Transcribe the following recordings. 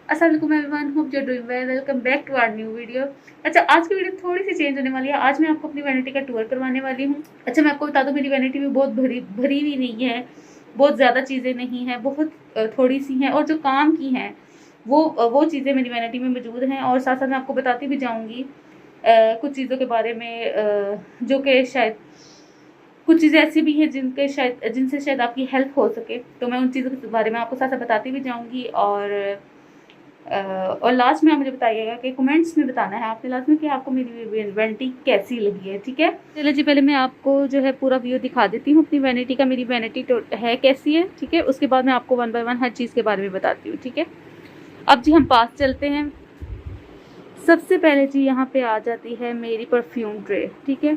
अस्सलाम वालेकुम everyone, hope you are doing well. Welcome back to our new video. अच्छा, आज की वीडियो थोड़ी सी चेंज होने वाली है। आज मैं आपको अपनी वैनिटी का टूर करवाने वाली हूँ। अच्छा, मैं आपको बता दूँ, मेरी वैनिटी में बहुत भरी भरी हुई नहीं है, बहुत ज़्यादा चीज़ें नहीं हैं, बहुत थोड़ी सी हैं, और जो काम की हैं वो चीज़ें मेरी वैनिटी में मौजूद हैं। और साथ साथ मैं आपको बताती भी जाऊँगी कुछ चीज़ों के बारे में, जो कि शायद कुछ चीज़ें ऐसी भी हैं जिनसे शायद आपकी हेल्प हो सके। तो मैं उन चीज़ों के बारे में आपको साथ साथ बताती भी जाऊँगी। और लास्ट में आप मुझे बताइएगा कि कमेंट्स में बताना है आपने लास्ट में कि आपको मेरी वैनिटी कैसी लगी है। ठीक है, चलिए जी, पहले मैं आपको जो है पूरा व्यू दिखा देती हूँ अपनी वैनिटी का। मेरी वैनिटी है कैसी है, ठीक है। उसके बाद मैं आपको वन बाय वन हर चीज़ के बारे में बताती हूँ, ठीक है। अब जी हम पास चलते हैं। सबसे पहले जी यहाँ पे आ जाती है मेरी परफ्यूम ट्रे, ठीक है।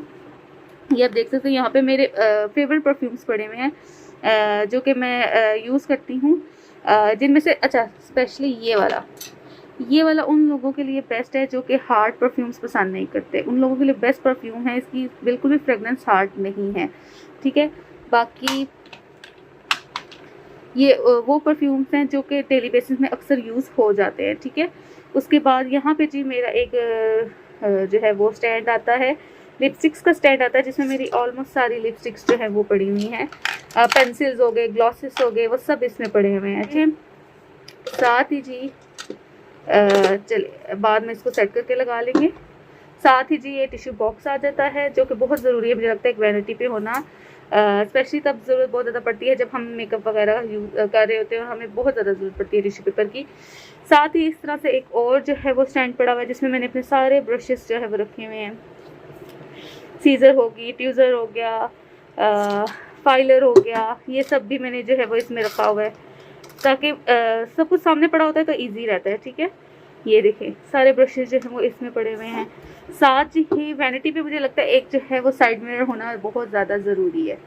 ये आप देख सकते हैं, यहाँ पे मेरे फेवरेट परफ्यूम्स पड़े हुए हैं जो कि मैं यूज़ करती हूँ, जिनमें से अच्छा स्पेशली ये वाला उन लोगों के लिए बेस्ट है जो कि हार्ड परफ्यूम्स पसंद नहीं करते। उन लोगों के लिए बेस्ट परफ्यूम है, इसकी बिल्कुल भी फ्रेगनेंस हार्ड नहीं है, ठीक है। बाकी ये वो परफ्यूम्स हैं जो कि डेली बेसिस में अक्सर यूज़ हो जाते हैं, ठीक है। उसके बाद यहाँ पे जी मेरा एक जो है वो स्टैंड आता है, लिपस्टिक्स का स्टैंड आता है, जिसमें मेरी ऑलमोस्ट सारी लिपस्टिक्स जो है वो पड़ी हुई हैं। पेंसिल्स हो गए, ग्लॉसेस हो गए, वो सब इसमें पड़े हुए हैं, ठीक है। साथ ही जी चलिए बाद में इसको सेट करके लगा लेंगे। साथ ही जी ये टिश्यू बॉक्स आ जाता है, जो कि बहुत ज़रूरी है मुझे लगता है एक वैनिटी पे होना, स्पेशली तब ज़रूरत बहुत ज़्यादा पड़ती है जब हम मेकअप वगैरह यूज़ कर रहे होते हैं और हमें बहुत ज़्यादा ज़रूरत पड़ती है टिश्यू पेपर की। साथ ही इस तरह से एक और जो है वो स्टैंड पड़ा हुआ है, जिसमें मैंने अपने सारे ब्रशेस जो है वो रखे हुए हैं। सीज़र होगी, ट्यूज़र हो गया, फाइलर हो गया, ये सब भी मैंने जो है वो इसमें रखा हुआ है, ताकि सब कुछ सामने पड़ा होता है तो ईजी रहता है, ठीक है। ये देखें सारे ब्रशेस जो हैं वो इसमें पड़े हुए हैं। साथ ही वैनिटी पे मुझे लगता है एक जो है वो साइड मिरर होना बहुत ज़्यादा ज़रूरी है,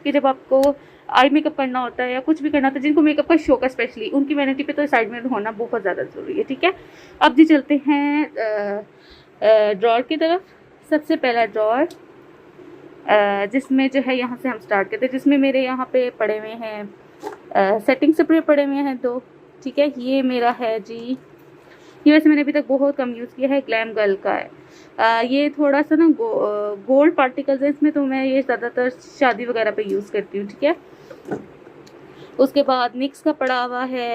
कि जब आपको आई मेकअप करना होता है या कुछ भी करना होता है, जिनको मेकअप का शौक है स्पेशली, उनकी वैनिटी पे तो साइड मिरर होना बहुत ज़्यादा ज़रूरी है, ठीक है। अब जी चलते हैं ड्रॉर की तरफ। सबसे पहला ड्रॉर जिसमें जो है यहाँ से हम स्टार्ट करते हैं, जिसमें मेरे यहाँ पे पड़े हुए हैं सेटिंग स्प्रे पड़े हुए हैं दो, ठीक है। ये मेरा है जी, ये वैसे मैंने अभी तक बहुत कम यूज़ किया है, ग्लैम गर्ल का है। ये थोड़ा सा ना गोल्ड पार्टिकल्स है इसमें, तो मैं ये ज़्यादातर शादी वगैरह पे यूज़ करती हूँ, ठीक है। उसके बाद निक्स का पड़ा हुआ है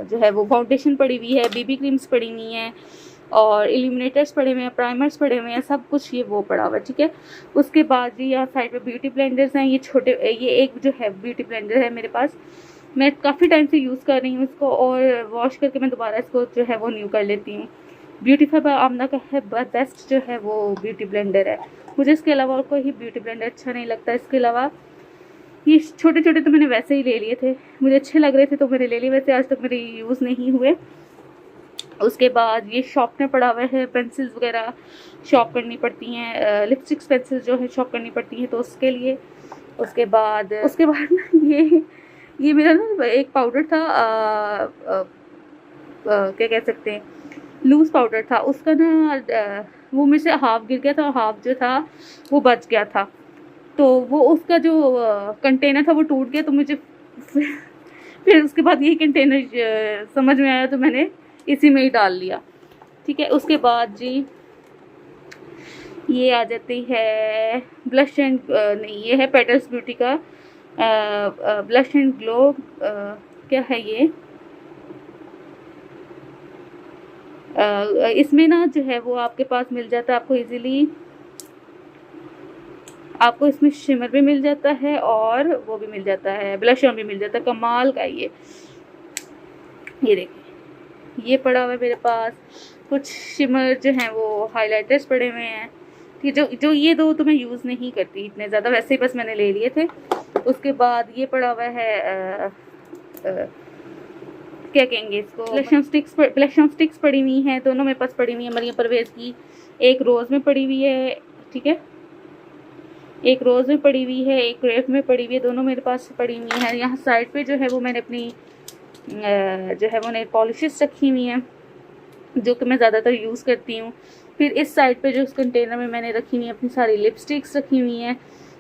जो है वो फाउंडेशन पड़ी हुई है, बीबी क्रीम्स पड़ी हुई हैं, और इल्यूमिनेटर्स पड़े हुए हैं, प्राइमर्स पड़े हुए हैं, सब कुछ ये वो पड़ा हुआ है, ठीक है। उसके बाद जी यहाँ साइड पे ब्यूटी ब्लेंडर्स हैं। ये एक जो है ब्यूटी ब्लेंडर है मेरे पास, मैं काफ़ी टाइम से यूज़ कर रही हूँ इसको, और वॉश करके मैं दोबारा इसको जो है वो न्यू कर लेती हूँ। ब्यूटीफाई बाय आमना का है बेस्ट जो है वो ब्यूटी ब्लेंडर है। मुझे इसके अलावा और कोई ही ब्यूटी ब्लेंडर अच्छा नहीं लगता। इसके अलावा ये छोटे छोटे तो मैंने वैसे ही ले लिए थे, मुझे अच्छे लग रहे थे तो मैंने ले लिए, वैसे आज तक मेरे यूज़ नहीं हुए। उसके बाद ये शॉर्पनर पड़ा हुआ है, पेंसिल्स वगैरह शॉर्प करनी पड़ती हैं, लिपस्टिक्स पेंसिल्स जो है शॉर्प करनी पड़ती हैं, तो उसके लिए। उसके बाद ना ये मेरा ना एक पाउडर था, क्या कह सकते हैं, लूज़ पाउडर था, उसका ना वो मेरे से हाफ गिर गया था और हाफ जो था वो बच गया था, तो वो उसका जो कंटेनर था वो टूट गया, तो मुझे फिर उसके बाद यही कंटेनर समझ में आया, तो मैंने इसी में ही डाल लिया, ठीक है। उसके बाद जी ये आ जाती है ब्लश एंड नहीं, ये है पेटल्स ब्यूटी का ब्लश एंड ग्लो, क्या है ये, इसमें ना जो है वो आपके पास मिल जाता है आपको इजीली, आपको इसमें शिमर भी मिल जाता है और वो भी मिल जाता है, ब्लश ऑन भी मिल जाता है, कमाल का ये देखिए ये पड़ा हुआ है मेरे पास। कुछ शिमर जो हैं वो हाइलाइटर्स पड़े हुए हैं, ठीक, जो ये दो तो मैं यूज़ नहीं करती इतने ज़्यादा, वैसे ही बस मैंने ले लिए थे। उसके बाद ये पड़ा हुआ है क्या कहेंगे इसको, ब्लश स्टिक्स पड़ी हुई हैं, दोनों मेरे पास पड़ी हुई हैं मरियम परवेज़ की, एक रोज़ में पड़ी हुई है, ठीक है, एक रोज़ में पड़ी हुई है, एक क्रेप में पड़ी हुई है, दोनों मेरे पास पड़ी हुई हैं। यहाँ साइड पे जो है वो मैंने अपनी जो है वो नेल पॉलिशेस रखी हुई हैं, जो कि मैं ज़्यादातर यूज़ करती हूँ। फिर इस साइड पे जो उस कंटेनर में मैंने रखी हुई हैं अपनी सारी लिपस्टिक्स रखी हुई हैं,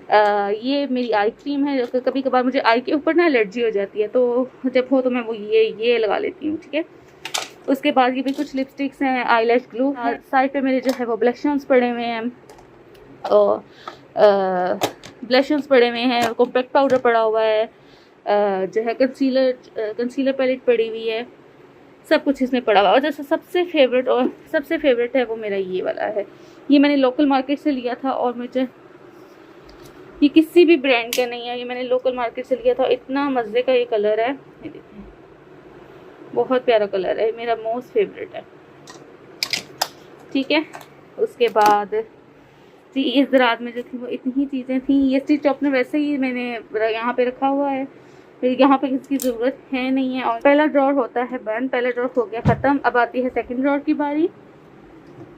ये मेरी आई क्रीम है। कभी कभार मुझे आई के ऊपर ना एलर्जी हो जाती है, तो जब हो तो मैं वो ये लगा लेती हूँ, ठीक है। उसके बाद ये भी कुछ लिपस्टिक्स हैं, आईलैश ग्लू। साइड पे मेरे जो है वो ब्लश पड़े हुए हैं, और ब्लश पड़े हुए हैं, कॉम्पैक्ट पाउडर पड़ा हुआ है, जो है कंसीलर पैलेट पड़ी हुई है, सब कुछ इसमें पड़ा हुआ है। और जैसे सबसे फेवरेट है वो मेरा ये वाला है। ये मैंने लोकल मार्केट से लिया था, और मुझे ये किसी भी ब्रांड का नहीं है, ये मैंने लोकल मार्केट से लिया था। इतना मज़े का ये कलर है, ये देखिए, बहुत प्यारा कलर है, मेरा मोस्ट फेवरेट है, ठीक है। उसके बाद जी इस दराज में जो थी वो इतनी ही चीज़ें थी। ये स्टिच शॉर्पनर वैसे ही मैंने यहाँ पे रखा हुआ है, यहाँ पे इसकी ज़रूरत है नहीं है। और पहला ड्रॉर होता है बंद, पहला ड्रॉर हो गया ख़त्म, अब आती है सेकंड ड्रॉर की बारी।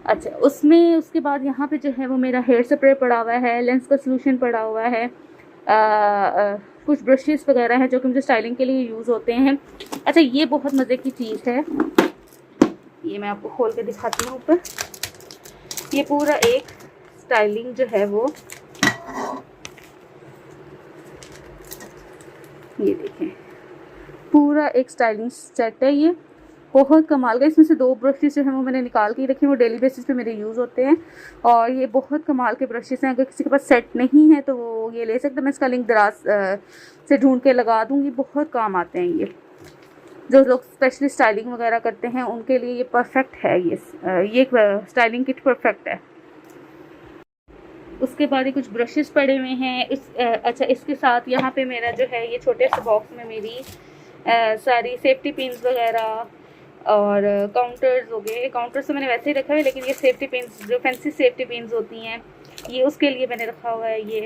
अच्छा, उसमें उसके बाद यहाँ पे जो है वो मेरा हेयर स्प्रे पड़ा हुआ है, लेंस का सोल्यूशन पड़ा हुआ है, कुछ ब्रशेस वगैरह हैं जो कि मुझे स्टाइलिंग के लिए यूज़ होते हैं। अच्छा, ये बहुत मज़े की चीज़ है, ये मैं आपको खोल के दिखाती हूँ ऊपर। ये पूरा एक स्टाइलिंग जो है वो, ये देखें, पूरा एक स्टाइलिंग सेट है, ये बहुत कमाल का। इसमें से 2 ब्रशेस जो हैं वो मैंने निकाल के रखे हैं, वो डेली बेसिस पे मेरे यूज़ होते हैं, और ये बहुत कमाल के ब्रशेस हैं। अगर किसी के पास सेट नहीं है तो वो ये ले सकते हैं, मैं इसका लिंक दराज से ढूंढ के लगा दूँगी। बहुत काम आते हैं ये, जो लोग स्पेशली स्टाइलिंग वगैरह करते हैं उनके लिए ये परफेक्ट है। ये स्टाइलिंग किट परफेक्ट है। उसके बाद ये कुछ ब्रशेस पड़े हुए हैं। अच्छा, इसके साथ यहाँ पे मेरा जो है ये छोटे से बॉक्स में मेरी सारी सेफ्टी पिन्स वगैरह और काउंटर्स हो गए। काउंटर्स तो मैंने वैसे ही रखा है, लेकिन ये सेफ्टी पिन्स जो फैंसी सेफ्टी पिन्स होती हैं, ये उसके लिए मैंने रखा हुआ है। ये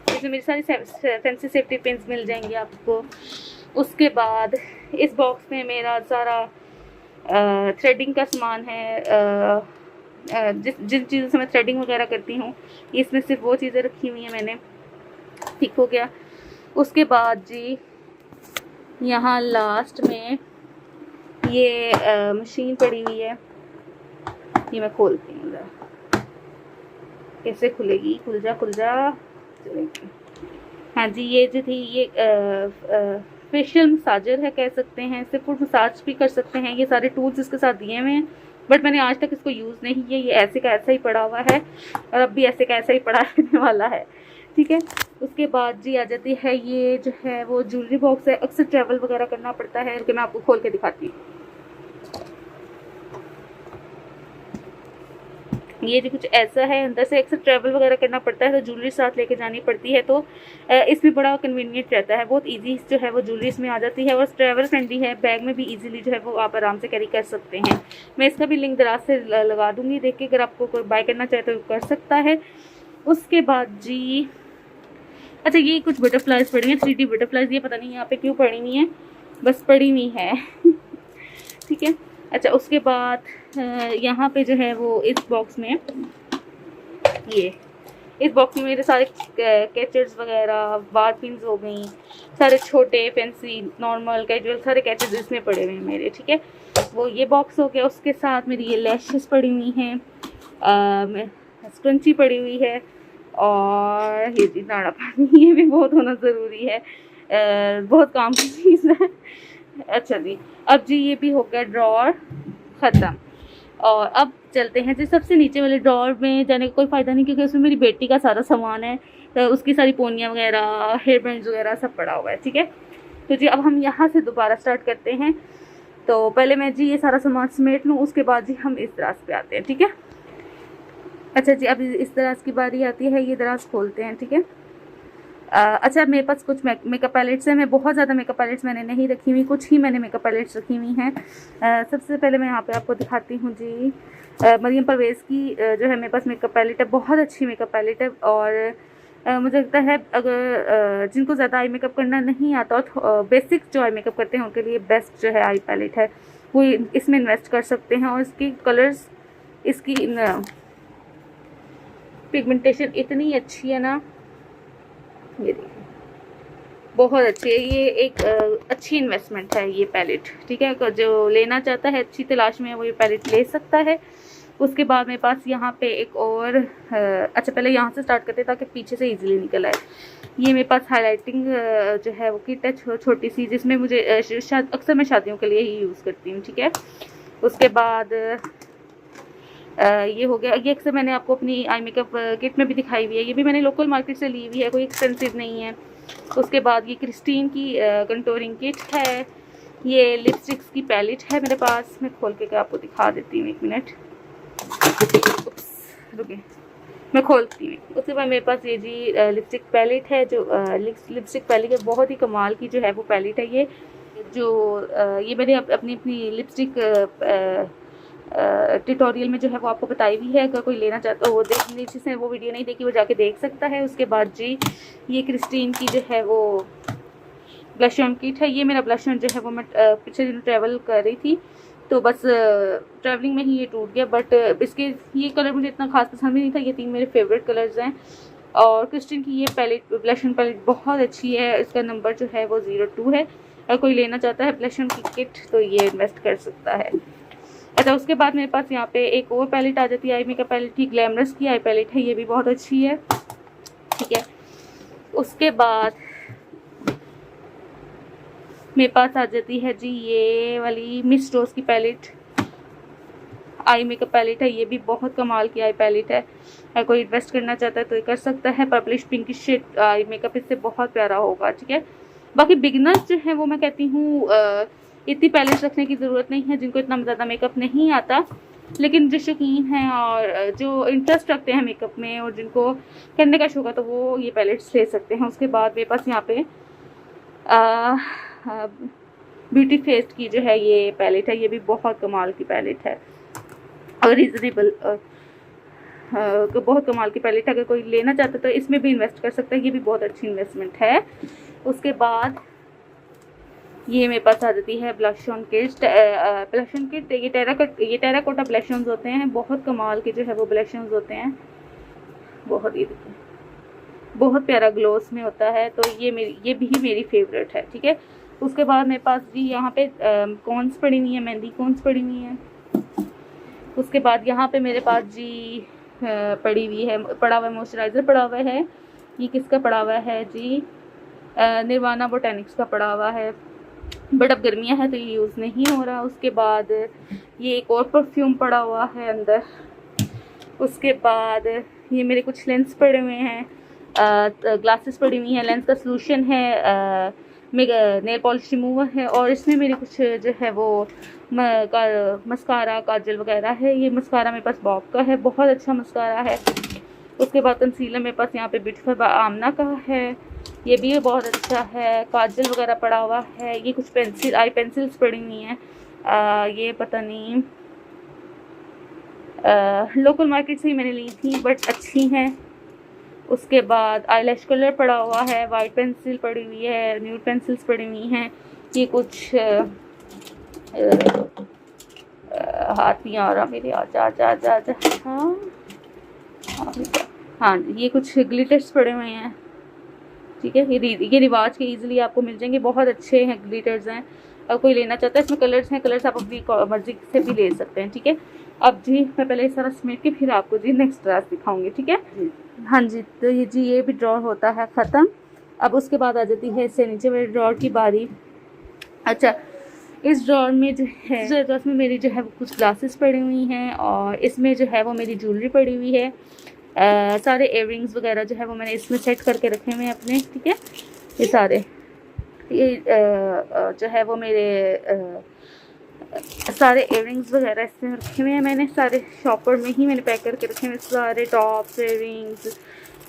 इसमें मेरी सारी फैंसी सेफ्टी पिन्स मिल जाएंगी आपको। उसके बाद इस बॉक्स में मेरा सारा थ्रेडिंग का सामान है, जिन चीज़ों से मैं थ्रेडिंग वगैरह करती हूँ, इसमें सिर्फ वो चीज़ें रखी हुई हैं मैंने, ठीक हो गया। उसके बाद जी यहाँ लास्ट में ये मशीन पड़ी हुई है, ये मैं खोलती हूँ ज़रा, कैसे खुलेगी, खुल जा चलेगी। हाँ जी, ये जो थी ये फेशियल मसाजर है कह सकते हैं, इससे फुल मसाज भी कर सकते हैं। ये सारे टूल्स इसके साथ दिए हुए हैं, बट मैंने आज तक इसको यूज़ नहीं किया, ये ऐसे का ऐसा ही पड़ा हुआ है, और अब भी ऐसे का ऐसा ही पड़ा रहने वाला है, ठीक है। उसके बाद जी आ जाती है ये जो है वो ज्वेलरी बॉक्स है। अक्सर ट्रैवल वगैरह करना पड़ता है, कि मैं आपको खोल के दिखाती हूँ। ये जो कुछ ऐसा है, अंदर से अक्सर ट्रैवल वगैरह करना पड़ता है तो ज्वेलरी साथ लेके जानी पड़ती है, तो इसमें बड़ा कन्वीनियंट रहता है, बहुत इजी जो है वो ज्वेलरी इसमें आ जाती है, और ट्रैवल फ्रेंडली है, बैग में भी इजीली जो है वो आप आराम से कैरी कर सकते हैं। मैं इसका भी लिंक दराज से लगा दूंगी, देख के अगर आपको कोई बाय करना चाहे तो कर सकता है। उसके बाद जी अच्छा, ये कुछ बटरफ्लाइज पड़ी हैं, 3D बटरफ्लाइज, ये पता नहीं यहाँ पे क्यों पड़ी हुई हैं, बस पड़ी हुई है ठीक है। अच्छा, उसके बाद यहाँ पे जो है वो इस बॉक्स में मेरे सारे कैचेस वगैरह, बार पिन्स हो गई, सारे छोटे फैंसी नॉर्मल कैजुअल सारे कैचेस इसमें पड़े हुए हैं मेरे, ठीक है। वो ये बॉक्स हो गया। उसके साथ मेरी ये लैशेस पड़ी हुई हैं, स्क्रंची पड़ी हुई है, और ये नाड़ा पानी, ये भी बहुत होना ज़रूरी है, बहुत काम की चीज़ है। अच्छा जी, अब जी ये भी हो गया ड्रॉर ख़त्म, और अब चलते हैं जी सबसे नीचे वाले ड्रॉर में जाने का कोई फ़ायदा नहीं, क्योंकि उसमें मेरी बेटी का सारा सामान है, तो उसकी सारी पोनियाँ वगैरह, हेयर बैंड्स वगैरह सब पड़ा हुआ है, ठीक है। तो जी अब हम यहाँ से दोबारा स्टार्ट करते हैं। तो पहले मैं जी ये सारा सामान समेट लूँ, उसके बाद जी हम इस दराज पे आते हैं, ठीक है। अच्छा जी, अब इस दराज की बारी आती है, ये दराज खोलते हैं, ठीक है। अच्छा, मेरे पास कुछ मेकअप पैलेट्स हैं। मैं बहुत ज़्यादा मेकअप पैलेट्स मैंने नहीं रखी हुई, कुछ ही मैंने मेकअप पैलेट्स रखी हुई हैं। सबसे पहले मैं यहाँ पे आपको दिखाती हूँ जी, मरियम परवेज़ की जो है मेरे पास मेकअप पैलेट है, बहुत अच्छी मेकअप पैलेट है, और मुझे लगता है अगर जिनको ज़्यादा आई मेकअप करना नहीं आता, और बेसिक जो आई मेकअप करते हैं उनके लिए बेस्ट जो है आई पैलेट है, वो इसमें इन्वेस्ट कर सकते हैं। और इसकी कलर्स, इसकी पिगमेंटेशन इतनी अच्छी है ना, ये देखिए बहुत अच्छी है। ये एक अच्छी इन्वेस्टमेंट है ये पैलेट, ठीक है। जो लेना चाहता है, अच्छी तलाश में है, वो ये पैलेट ले सकता है। उसके बाद मेरे पास यहाँ पे एक और अच्छा पहले यहाँ से स्टार्ट करते ताकि पीछे से इजीली निकल आए। ये मेरे पास हाइलाइटिंग जो है वो किट है छोटी सी, जिसमें मुझे अक्सर मैं शादियों के लिए ही यूज़ करती हूँ, ठीक है। उसके बाद ये हो गया। ये अक्सर मैंने आपको अपनी आई मेकअप किट में भी दिखाई हुई है, ये भी मैंने लोकल मार्केट से ली हुई है, कोई एक्सपेंसिव नहीं है। उसके बाद ये क्रिस्टीन की कंटूरिंग किट है। ये लिपस्टिक्स की पैलेट है मेरे पास, मैं खोल के आपको दिखा देती हूँ, 1 मिनट रुकिए मैं खोलती हूँ। उसके बाद मेरे पास ये जी लिपस्टिक पैलेट है, जो लिपस्टिक पैलेट है बहुत ही कमाल की जो है वो पैलेट है। ये जो ये मैंने अपनी लिपस्टिक ट्यूटोरियल में जो है वो आपको बताई हुई है, अगर कोई लेना चाहता हो वो देखने, जिसने वो वीडियो नहीं देखी वो जाके देख सकता है। उसके बाद जी ये क्रिस्टीन की जो है वो ब्लश ऑन किट है। ये मेरा ब्लश ऑन जो है वो मैं पिछले दिन ट्रैवल कर रही थी तो बस ट्रैवलिंग में ही ये टूट गया, बट इसके ये कलर मुझे इतना खास पसंद भी नहीं था। ये 3 मेरे फेवरेट कलर्स हैं। और क्रिस्टीन की ये पैलेट ब्लश ऑन पैलेट बहुत अच्छी है, इसका नंबर जो है वो 02 है। अगर कोई लेना चाहता है ब्लश ऑन की किट तो ये इन्वेस्ट कर सकता है। अच्छा उसके बाद मेरे पास यहाँ पे एक और पैलेट आ जाती है, आई मेकअप पैलेट की, ग्लैमरस की आई पैलेट है, ये भी बहुत अच्छी है, ठीक है। उसके बाद मेरे पास आ जाती है जी ये वाली मिस रोज की पैलेट, आई मेकअप पैलेट है, ये भी बहुत कमाल की आई पैलेट है। अगर कोई इन्वेस्ट करना चाहता है तो ये कर सकता है। Purplish pinkish shade eye makeup इससे बहुत प्यारा होगा, ठीक है। बाकी बिगिनर्स जो है वो मैं कहती हूँ इतनी पैलेट रखने की ज़रूरत नहीं है, जिनको इतना ज़्यादा मेकअप नहीं आता, लेकिन जो शौकीन हैं और जो इंटरेस्ट रखते हैं मेकअप में और जिनको करने का शौक है तो वो ये पैलेट्स ले सकते हैं। उसके बाद मेरे पास यहाँ पे ब्यूटी फेस्ट की जो है ये पैलेट है, ये भी बहुत कमाल की पैलेट है और रीज़नेबल बहुत कमाल की पैलेट है। अगर कोई लेना चाहता है तो इसमें भी इन्वेस्ट कर सकता है, ये भी बहुत अच्छी इन्वेस्टमेंट है। उसके बाद ये मेरे पास आ जाती है ब्लश ऑन किट। ये टेराकोटा ब्लश ऑन्स होते हैं, बहुत कमाल के जो है वो ब्लश ऑन्स होते हैं, बहुत ही बहुत प्यारा ग्लोस में होता है, तो ये भी मेरी फेवरेट है, ठीक है। उसके बाद मेरे पास जी यहाँ पे कॉन्स पड़ी हुई है, मेहंदी कॉन्स पड़ी हुई है। उसके बाद यहाँ पे मेरे पास जी पड़ा हुआ मॉइस्चराइज़र पड़ा हुआ है। ये किसका पड़ा हुआ है जी, निर्वाणा बोटेनिक्स का पड़ा हुआ है, बट अब गर्मियाँ हैं तो ये यूज़ नहीं हो रहा। उसके बाद ये एक और परफ्यूम पड़ा हुआ है अंदर। उसके बाद ये मेरे कुछ लेंस पड़े हुए हैं, ग्लासेस पड़ी हुई हैं, लेंस का सोल्यूशन है, नेल पॉलिश रिमूवर है, और इसमें मेरे कुछ जो है वो मस्कारा काजल वगैरह है। ये मस्कारा मेरे पास बॉब का है, बहुत अच्छा मस्कारा है। उसके बाद कंसीलर मेरे पास यहाँ पे ब्यूटीफुल आमना का है, ये भी बहुत अच्छा है। काजल वगैरह पड़ा हुआ है। ये कुछ आई पेंसिल्स पड़ी हुई हैं, ये पता नहीं लोकल मार्केट से ही मैंने ली थी बट अच्छी हैं। उसके बाद आईलैश कलर पड़ा हुआ है, वाइट पेंसिल पड़ी हुई है, न्यूड पेंसिल्स पड़ी हुई हैं। ये कुछ हाथ नहीं आ रहा मेरे, आजा आजा आजा आजा, हाँ ये कुछ ग्लिटर्स पड़े हुए हैं, ठीक है। ये रिवाज के इजीली आपको मिल जाएंगे, बहुत अच्छे हैं ग्लिटर्स हैं। अब कोई लेना चाहता है, इसमें कलर्स हैं, कलर्स आप अपनी मर्जी से भी ले सकते हैं, ठीक है। अब जी मैं पहले सारा समेट के फिर आपको जी नेक्स्ट ड्रेस दिखाऊंगी, ठीक है। हाँ जी, तो ये भी ड्रॉर होता है ख़त्म। अब उसके बाद आ जाती है इससे नीचे वाले ड्रॉर की बारी। अच्छा, इस ड्रॉर में जो है इसमें मेरी जो है वो कुछ ग्लासेस पड़ी हुई हैं, और इसमें जो है वो मेरी ज्वेलरी पड़ी हुई है। सारे इयररिंग्स वगैरह जो है वो मैंने इसमें सेट करके रखे हुए हैं अपने, ठीक है। ये सारे जो है वो मेरे सारे इयररिंग्स वगैरह इसमें रखे हुए हैं मैंने, सारे शॉपर में ही मैंने पैक करके रखे हुए, सारे टॉप्स, इयररिंग्स,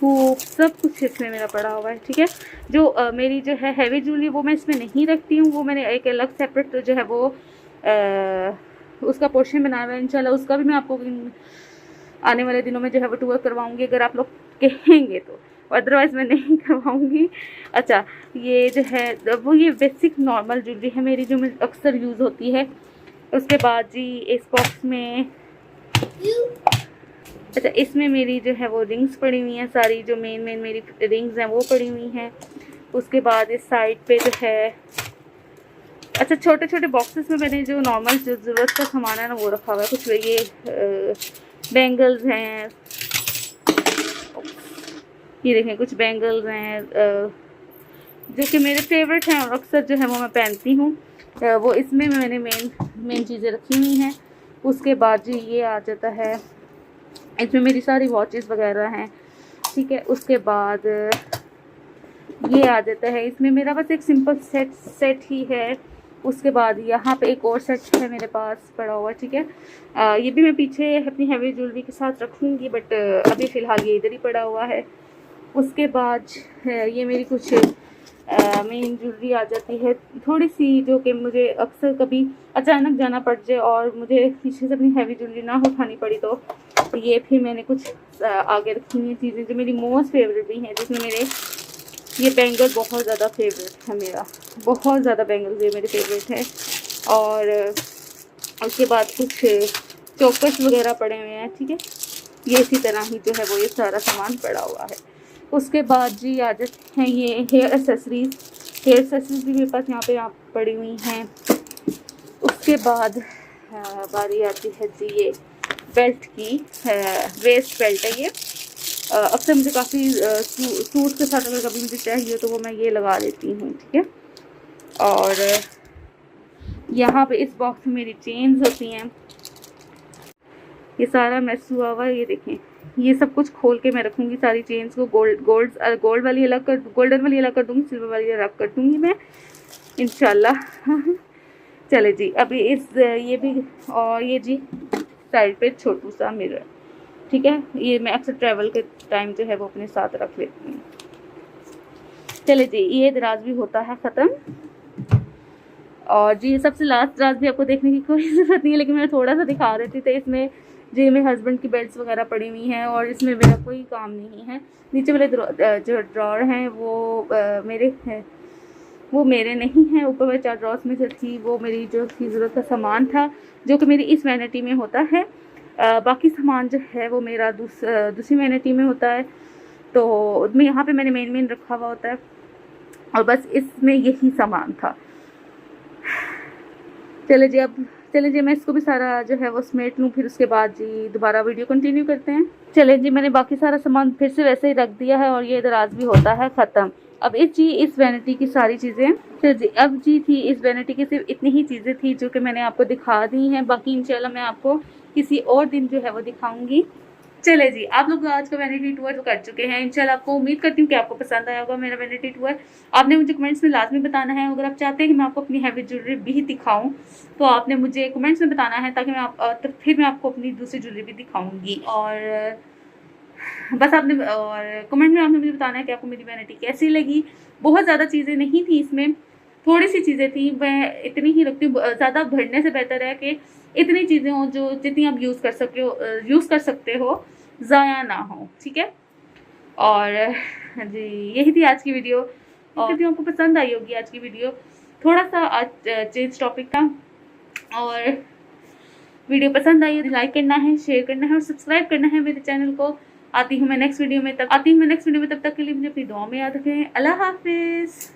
हुक, सब कुछ इसमें मेरा पड़ा हुआ है, ठीक है। जो मेरी जो है हैवी ज्वेलरी वो मैं इसमें नहीं रखती हूँ, वो मैंने एक अलग सेपरेट जो है वो उसका पोर्शन बनाया हुआ है। इंशाल्लाह उसका भी मैं आपको आने वाले दिनों में जो है वो टूर करवाऊँगी, अगर आप लोग कहेंगे तो, अदरवाइज़ मैं नहीं करवाऊँगी। अच्छा, ये जो है वो ये बेसिक नॉर्मल ज्वेलरी है मेरी, जो मेरी अक्सर यूज़ होती है। उसके बाद जी इस बॉक्स में अच्छा, इसमें मेरी जो है वो रिंग्स पड़ी हुई हैं, सारी जो मेन मेरी रिंग्स हैं वो पड़ी हुई हैं। उसके बाद इस साइड पे जो है अच्छा, छोटे छोटे बॉक्सेस में मैंने जो नॉर्मल जो ज़रूरत का सामान है ना वो रखा हुआ है। कुछ ये बैंगल्स हैं, ये देखें कुछ बैंगल्स हैं जो कि मेरे फेवरेट हैं और अक्सर जो है वो मैं पहनती हूँ। वो इसमें मैंने मेन चीज़ें रखी हुई हैं। उसके बाद जी ये आ जाता है, इसमें मेरी सारी वॉचेस वगैरह हैं, ठीक है। उसके बाद ये आ जाता है, इसमें मेरा बस एक सिंपल सेट ही है। उसके बाद यहाँ पे एक और सेट है मेरे पास पड़ा हुआ, ठीक है। ये भी मैं पीछे अपनी हैवी ज्वेलरी के साथ रखूँगी, बट अभी फ़िलहाल ये इधर ही पड़ा हुआ है। उसके बाद ये मेरी कुछ मेन ज्वेलरी आ जाती है थोड़ी सी, जो कि मुझे अक्सर कभी अचानक जाना पड़ जाए और मुझे पीछे से अपनी हैवी ज्वेलरी ना उठानी पड़ी, तो ये फिर मैंने कुछ आगे रखी हुई चीज़ें जो मेरी मोस्ट फेवरेट भी हैं, जिसमें मेरे ये बैंगल बहुत ज़्यादा फेवरेट है मेरा, बहुत ज़्यादा बैंगल ये मेरे फेवरेट है। और उसके बाद कुछ चौकस वगैरह पड़े हुए हैं, ठीक है। ये इसी तरह ही जो है वो ये सारा सामान पड़ा हुआ है। उसके बाद जी आ जाते हैं ये हेयर एक्सेसरीज भी मेरे पास यहाँ पड़ी हुई हैं। उसके बाद बारी आती है जी ये बेल्ट की, वेस्ट बेल्ट है ये। अक्सर मुझे काफ़ी सूट के साथ अगर कभी मुझे चाहिए तो वो मैं ये लगा देती हूँ, ठीक है। और यहाँ पे इस बॉक्स में मेरी चेन्स होती हैं। ये सारा मैस हुआ हुआ है, ये देखें, ये सब कुछ खोल के मैं रखूँगी सारी चेन्स को। गोल्ड वाली अलग कर, गोल्डन वाली अलग कर दूँगी, सिल्वर वाली अलग कर दूँगी मैं इंशाल्लाह। चले जी, अभी ये भी, और ये जी साइड पे छोटू सा मिरर, ठीक है। ये मैं अक्सर ट्रैवल के टाइम जो है वो अपने साथ रख लेती हूँ। चले जी, ये दराज भी होता है ख़त्म। और जी सबसे लास्ट दराज भी आपको देखने की कोई ज़रूरत नहीं है, लेकिन मैं थोड़ा सा दिखा देती थी। इसमें जी मेरे हस्बैंड की बेल्ट्स वगैरह पड़ी हुई हैं और इसमें मेरा कोई काम नहीं है। नीचे वाले जो ड्रॉर हैं वो मेरे हैं, वो मेरे नहीं हैं। ऊपर वाले 4 ड्रॉर्स में जो थी वो मेरी जो थी ज़रूरत का सामान था, जो कि मेरी इस वैनिटी में होता है। बाकी सामान जो है वो मेरा दूसरी वैनिटी में होता है। तो उसमें यहाँ पे मैंने मेन रखा हुआ होता है, और बस इसमें यही सामान था। चले जी मैं इसको भी सारा जो है वो समेट लूँ, फिर उसके बाद जी दोबारा वीडियो कंटिन्यू करते हैं। चले जी, मैंने बाकी सारा सामान फिर से वैसे ही रख दिया है और ये दराज भी होता है ख़त्म। अब इस वैनिटी की सारी चीज़ें, तो जी अब जी थी इस वैनिटी की सिर्फ इतनी ही चीज़ें थी जो कि मैंने आपको दिखा दी हैं। बाकी इंशाल्लाह मैं आपको किसी और दिन जो है वो दिखाऊंगी। चले जी, आप लोग आज का वैनिटी टूर तो कर चुके हैं। इंशाल्लाह आपको उम्मीद करती हूँ कि आपको पसंद आया होगा मेरा वैनिटी टूर। आपने मुझे कमेंट्स में लाजमी बताना है, अगर आप चाहते हैं कि मैं आपको अपनी हैवी ज्वेलरी भी दिखाऊं तो आपने मुझे कमेंट्स में बताना है, ताकि फिर मैं आपको अपनी दूसरी ज्वेलरी भी दिखाऊंगी। और बस आपने और कमेंट में आपने मुझे बताना है कि आपको मेरी वैनिटी कैसी लगी। बहुत ज़्यादा चीज़ें नहीं थी इसमें, थोड़ी सी चीज़ें थी, मैं इतनी ही रखती हूँ। ज़्यादा भरने से बेहतर है कि इतनी चीज़ें हों जो जितनी आप यूज़ कर सकते हो, ज़ाया ना हो, ठीक है। और जी यही थी आज की वीडियो, और आपको पसंद आई होगी आज की वीडियो। थोड़ा सा आज चेंज टॉपिक था, और वीडियो पसंद आई है तो लाइक करना है, शेयर करना है और सब्सक्राइब करना है मेरे चैनल को। आती हूँ मैं नेक्स्ट वीडियो में, तब तक के लिए मुझे अपनी दुआ में याद रखें। अल्लाह हाफिज़।